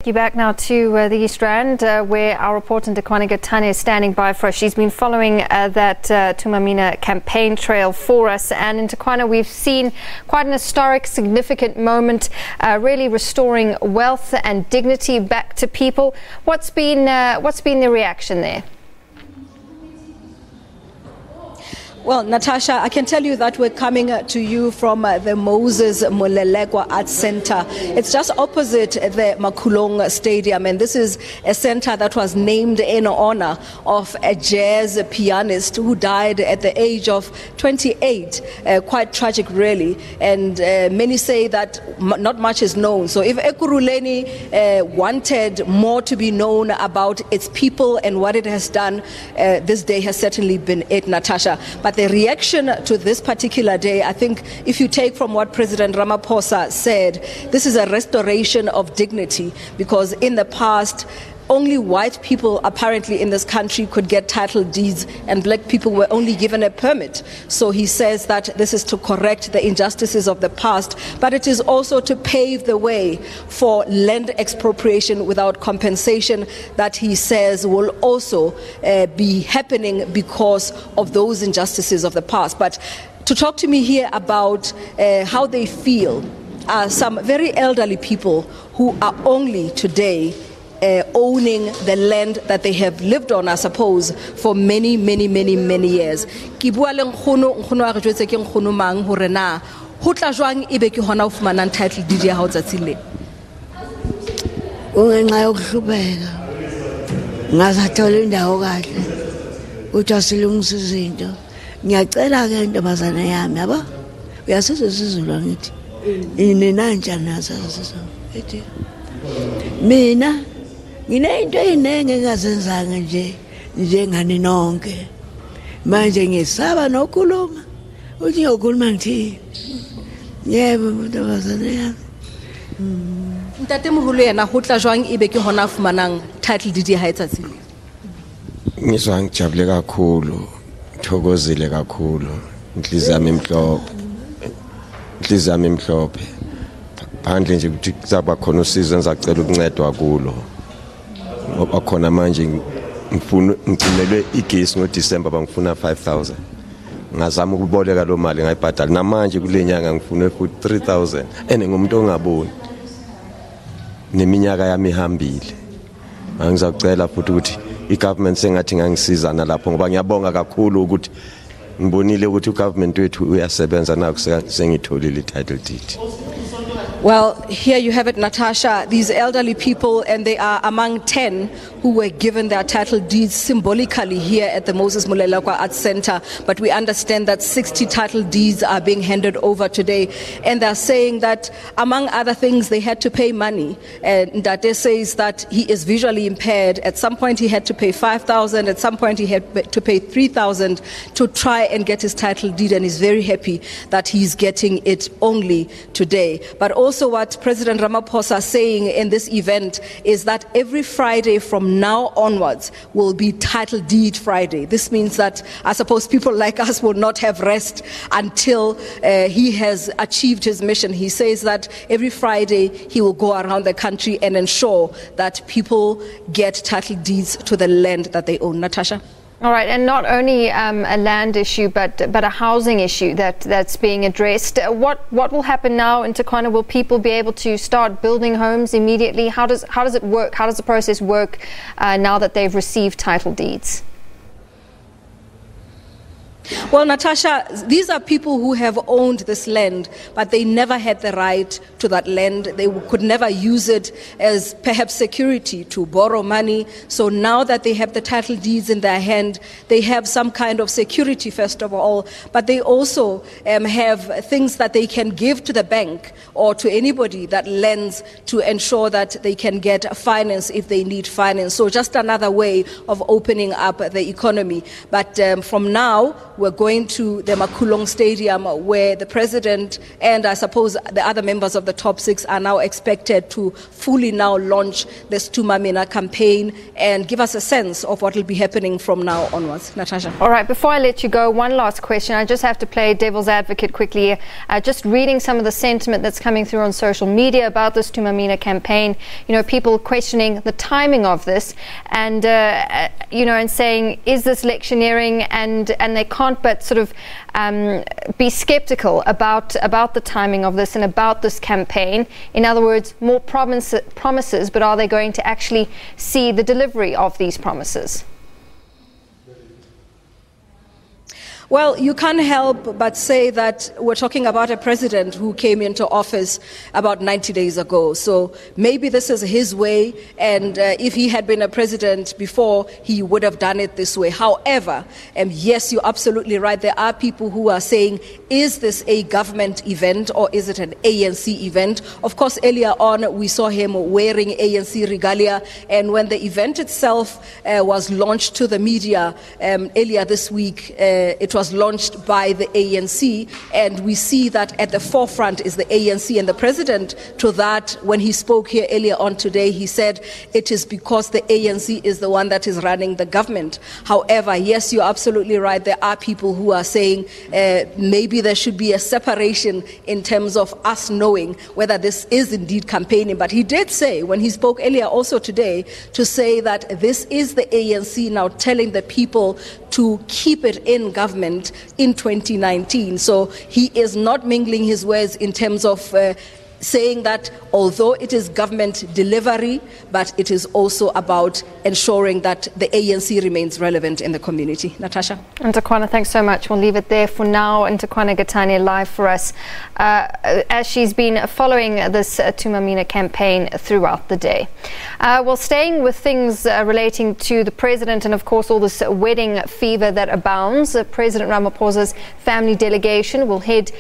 You back now to the East Rand, where our reporter Ndakwana Tanya is standing by for us. She's been following that Thuma Mina campaign trail for us, and in Ndakwana we've seen quite an historic, significant moment, really restoring wealth and dignity back to people. What's been the reaction there? Well, Natasha, I can tell you that we're coming to you from the Moses Molelekwa Arts Center. It's just opposite the Makulong Stadium, and this is a center that was named in honor of a jazz pianist who died at the age of 28. Quite tragic, really. And many say that not much is known. So if Ekurhuleni wanted more to be known about its people and what it has done, this day has certainly been it, Natasha. But the reaction to this particular day, I think if you take from what President Ramaphosa said, this is a restoration of dignity, because in the past, only white people apparently in this country could get title deeds and black people were only given a permit. So he says that this is to correct the injustices of the past, but it is also to pave the way for land expropriation without compensation that he says will also be happening because of those injustices of the past. But to talk to me here about how they feel are some very elderly people who are only today owning the land that they have lived on, I suppose, for many years. Ke bua le nkgono a re jwetse ke nkgono mang hore na ho tla jwang ebe ke hona ho fumana title deed ya hao tsatsing le ungenxa yokuhlubeka ngazathola indawo kahle uthi asilungisa izinto ngiyacela ke intombazana yami yabo uyasizwe sizulu ngithi inenanja nasazizo ethi mina nginento eyinenge engazenzanga njengani nonke manje ngisaba nokhuluma uthi uyokhuluma ngithini yebo ntombazana yami ntate moholo yena ho tla jwang ebe ke hona fumanang title deed ya hae tsatsing ngizwa ngijabule kakhulu thokozile kakhulu inhliziyo yami imhlophe phandle nje ukuthi kuzaba khona usizo enzacela ukuncedwa kulo ngoba khona manje ngicimelwe igesi ngoDisemba bangifuna 5,000 ngazama ukuboleka lo mali ngayibhadala namanje kule nyanga ngifuna futhi 3,000 ngumuntu ongaboni neminyaka yami ihambile angizacela futhi ukuthi igovernment sengathi ngangisiza nalapho ngoba ngiyabonga kakhulu ukuthi ngibonile ukuthi ugovernment wethu uyasebenza naku sengitholile title deed. Well, here you have it, Natasha. These elderly people, and they are among 10 who were given their title deeds symbolically here at the Moses Molelekwa Arts Center. But we understand that 60 title deeds are being handed over today. And they're saying that, among other things, they had to pay money. And Ndate says that he is visually impaired. At some point, he had to pay 5,000. At some point, he had to pay 3,000 to try and get his title deed. And he's very happy that he's getting it only today. But also what President Ramaphosa is saying in this event is that every Friday from now onwards will be Title Deed Friday. This means that I suppose people like us will not have rest until he has achieved his mission. He says that every Friday he will go around the country and ensure that people get title deeds to the land that they own. Natasha? All right, and not only a land issue, but a housing issue that's being addressed. What will happen now in Ndakwana? Will people be able to start building homes immediately? How does it work? How does the process work now that they've received title deeds? Well, Natasha, these are people who have owned this land, but they never had the right to that land. They could never use it as perhaps security to borrow money. So now that they have the title deeds in their hand, they have some kind of security, first of all, but they also have things that they can give to the bank or to anybody that lends to ensure that they can get finance if they need finance. So just another way of opening up the economy. But from now, we're going to the Makhulong Stadium, where the president and I suppose the other members of the top six are now expected to fully now launch this Thuma Mina campaign and give us a sense of what will be happening from now onwards. Natasha. All right, before I let you go, one last question. I just have to play devil's advocate quickly. Just reading some of the sentiment that's coming through on social media about this Thuma Mina campaign, you know, people questioning the timing of this and, you know, and saying, is this electioneering? And they can't but sort of be skeptical about the timing of this and about this campaign. In other words, more promises, but are they going to actually see the delivery of these promises? Well, you can't help but say that we're talking about a president who came into office about 90 days ago. So maybe this is his way, and if he had been a president before, he would have done it this way. However, yes, you're absolutely right. There are people who are saying, is this a government event or is it an ANC event? Of course, earlier on, we saw him wearing ANC regalia, and when the event itself was launched to the media earlier this week, it was launched by the ANC, and we see that at the forefront is the ANC. And the president, to that, when he spoke here earlier on today, he said it is because the ANC is the one that is running the government. However, yes, you're absolutely right. There are people who are saying maybe there should be a separation in terms of us knowing whether this is indeed campaigning. But he did say, when he spoke earlier also today, to say that this is the ANC now telling the people to keep it in government in 2019. So he is not mingling his words in terms of saying that although it is government delivery, but it is also about ensuring that the ANC remains relevant in the community. Natasha. Ntakwana, thanks so much. We'll leave it there for now. Ntakwana Gatane live for us as she's been following this Thuma Mina campaign throughout the day. Well, staying with things relating to the president and, of course, all this wedding fever that abounds, President Ramaphosa's family delegation will head